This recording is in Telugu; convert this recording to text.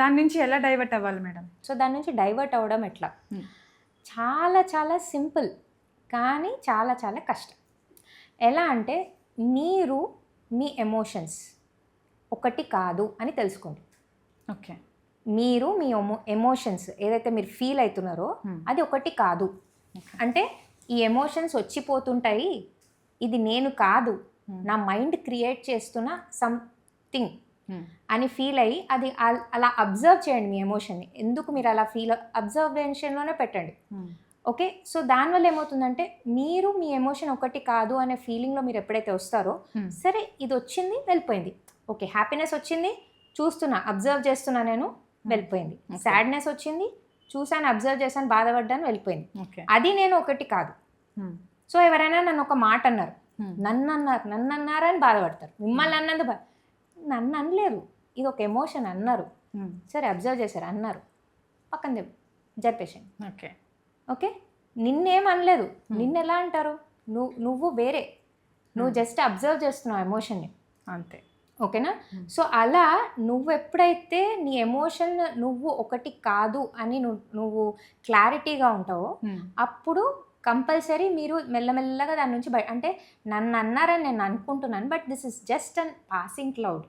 దాని నుంచి ఎలా డైవర్ట్ అవ్వాలి మేడం? సో దాని నుంచి డైవర్ట్ అవ్వడం ఎట్లా? చాలా చాలా సింపుల్, కానీ చాలా చాలా కష్టం. ఎలా అంటే మీరు మీ ఎమోషన్స్ ఒకటి కాదు అని తెలుసుకోండి. ఓకే. మీరు మీ ఎమోషన్స్ ఏదైతే మీరు ఫీల్ అవుతున్నారో అది ఒకటి కాదు. అంటే ఈ ఎమోషన్స్ వచ్చిపోతుంటాయి, ఇది నేను కాదు, నా మైండ్ క్రియేట్ చేస్తున్న సంథింగ్ అని ఫీల్ అయ్యి అది అలా అబ్జర్వ్ చేయండి మీ ఎమోషన్ని. ఎందుకు మీరు అలా ఫీల్ అబ్జర్వేషన్లోనే పెట్టండి. ఓకే. సో దానివల్ల ఏమవుతుందంటే మీరు మీ ఎమోషన్ ఒకటి కాదు అనే ఫీలింగ్లో మీరు ఎప్పుడైతే వస్తారో, సరే ఇది వచ్చింది వెళ్ళిపోయింది, ఓకే హ్యాపీనెస్ వచ్చింది చూస్తున్నా అబ్జర్వ్ చేస్తున్నా నేను, వెళ్ళిపోయింది. సాడ్నెస్ వచ్చింది చూసాను అబ్జర్వ్ చేశాను బాధపడ్డాను, వెళ్ళిపోయింది. అది నేను ఒకటి కాదు. సో ఎవరైనా నన్ను ఒక మాట అన్నారు, నన్ను అన్నారని బాధపడతారు. మిమ్మల్ని అన్నందు నన్ను అనలేరు, ఇది ఒక ఎమోషన్ అన్నారు, సరే అబ్జర్వ్ చేశారు అన్నారు, పక్కన జరిపేసాను. ఓకే ఓకే నిన్నేం అనలేదు, నిన్ను ఎలా అంటారు? నువ్వు వేరే, నువ్వు జస్ట్ అబ్జర్వ్ చేస్తున్నావు ఎమోషన్ని అంతే. ఓకేనా? సో అలా నువ్వు ఎప్పుడైతే నీ ఎమోషన్ నువ్వు ఒకటి కాదు అని నువ్వు క్లారిటీగా ఉంటావో అప్పుడు కంపల్సరీ మీరు మెల్లమెల్లగా దాని నుంచి అంటే నన్ను అన్నారని నేను అనుకుంటున్నాను, but this is just an passing cloud.